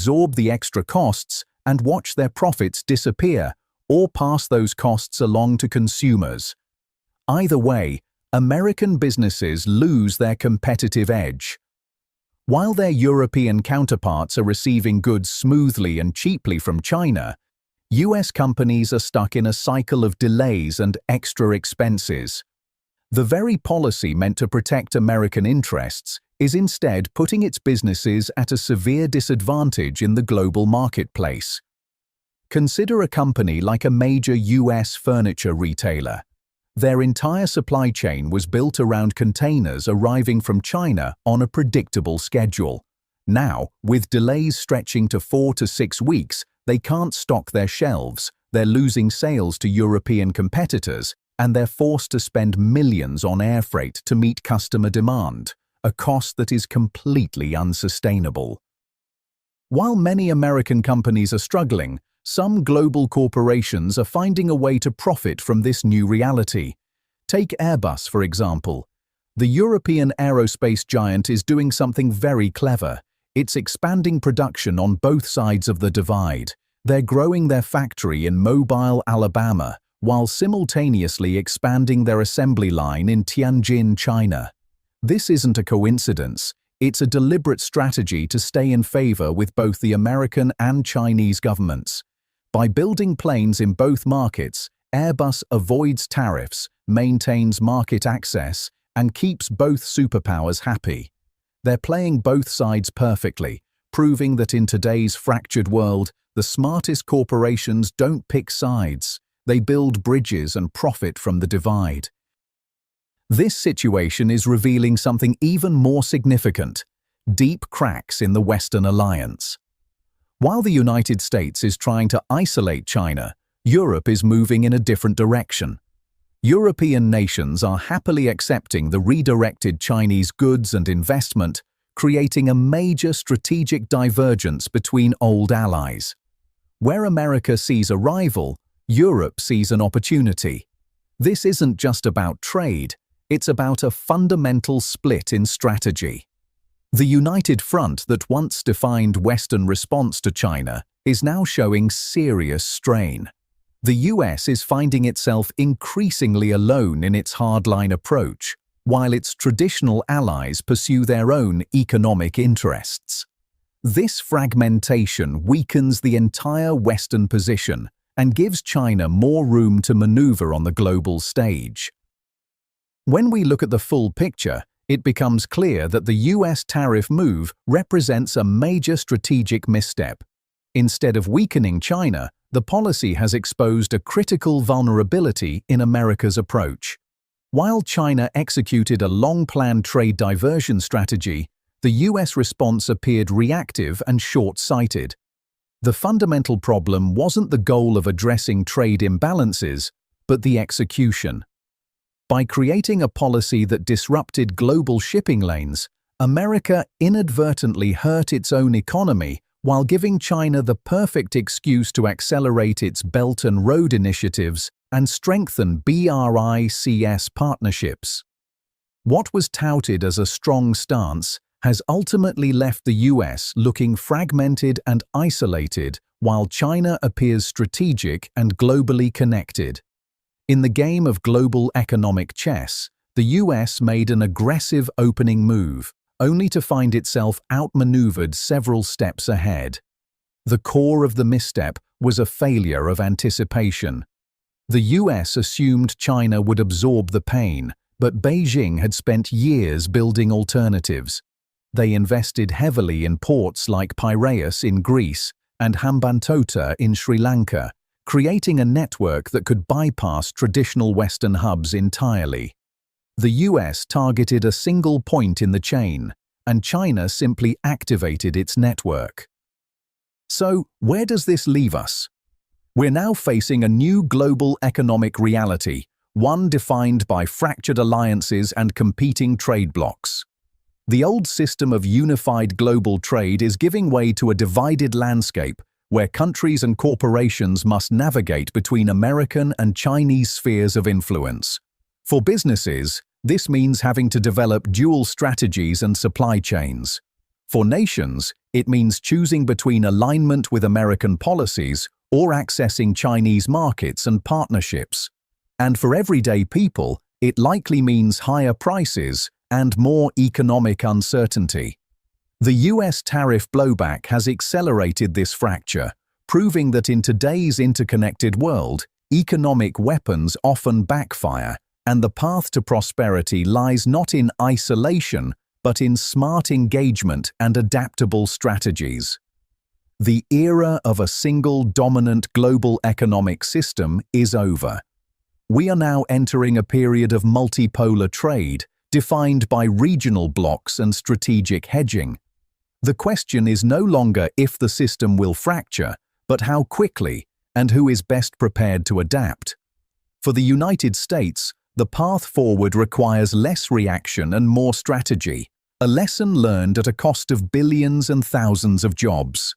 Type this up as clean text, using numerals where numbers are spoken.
absorb the extra costs and watch their profits disappear or pass those costs along to consumers. Either way, American businesses lose their competitive edge. While their European counterparts are receiving goods smoothly and cheaply from China, US companies are stuck in a cycle of delays and extra expenses. The very policy meant to protect American interests is instead putting its businesses at a severe disadvantage in the global marketplace. Consider a company like a major US furniture retailer. Their entire supply chain was built around containers arriving from China on a predictable schedule. Now, with delays stretching to 4 to 6 weeks, they can't stock their shelves, they're losing sales to European competitors, and they're forced to spend millions on air freight to meet customer demand, a cost that is completely unsustainable. While many American companies are struggling, some global corporations are finding a way to profit from this new reality. Take Airbus, for example. The European aerospace giant is doing something very clever. It's expanding production on both sides of the divide. They're growing their factory in Mobile, Alabama, while simultaneously expanding their assembly line in Tianjin, China. This isn't a coincidence. It's a deliberate strategy to stay in favor with both the American and Chinese governments. By building planes in both markets, Airbus avoids tariffs, maintains market access, and keeps both superpowers happy. They're playing both sides perfectly, proving that in today's fractured world, the smartest corporations don't pick sides. They build bridges and profit from the divide. This situation is revealing something even more significant: deep cracks in the Western alliance. While the United States is trying to isolate China, Europe is moving in a different direction. European nations are happily accepting the redirected Chinese goods and investment, creating a major strategic divergence between old allies. Where America sees a rival, Europe sees an opportunity. This isn't just about trade, it's about a fundamental split in strategy. The united front that once defined Western response to China is now showing serious strain. The US is finding itself increasingly alone in its hardline approach, while its traditional allies pursue their own economic interests. This fragmentation weakens the entire Western position and gives China more room to maneuver on the global stage. When we look at the full picture, it becomes clear that the US tariff move represents a major strategic misstep. Instead of weakening China, the policy has exposed a critical vulnerability in America's approach. While China executed a long-planned trade diversion strategy, the US response appeared reactive and short-sighted. The fundamental problem wasn't the goal of addressing trade imbalances, but the execution. By creating a policy that disrupted global shipping lanes, America inadvertently hurt its own economy while giving China the perfect excuse to accelerate its Belt and Road initiatives and strengthen BRICS partnerships. What was touted as a strong stance has ultimately left the US looking fragmented and isolated, while China appears strategic and globally connected. In the game of global economic chess, the US made an aggressive opening move, only to find itself outmaneuvered several steps ahead. The core of the misstep was a failure of anticipation. The US assumed China would absorb the pain, but Beijing had spent years building alternatives. They invested heavily in ports like Piraeus in Greece and Hambantota in Sri Lanka, creating a network that could bypass traditional Western hubs entirely. The US targeted a single point in the chain, and China simply activated its network. So, where does this leave us? We're now facing a new global economic reality, one defined by fractured alliances and competing trade blocs. The old system of unified global trade is giving way to a divided landscape where countries and corporations must navigate between American and Chinese spheres of influence. For businesses, this means having to develop dual strategies and supply chains. For nations, it means choosing between alignment with American policies or accessing Chinese markets and partnerships. And for everyday people, it likely means higher prices and more economic uncertainty. The US tariff blowback has accelerated this fracture, proving that in today's interconnected world, economic weapons often backfire, and the path to prosperity lies not in isolation, but in smart engagement and adaptable strategies. The era of a single dominant global economic system is over. We are now entering a period of multipolar trade, defined by regional blocks and strategic hedging. The question is no longer if the system will fracture, but how quickly and who is best prepared to adapt. For the United States, the path forward requires less reaction and more strategy, a lesson learned at a cost of billions and thousands of jobs.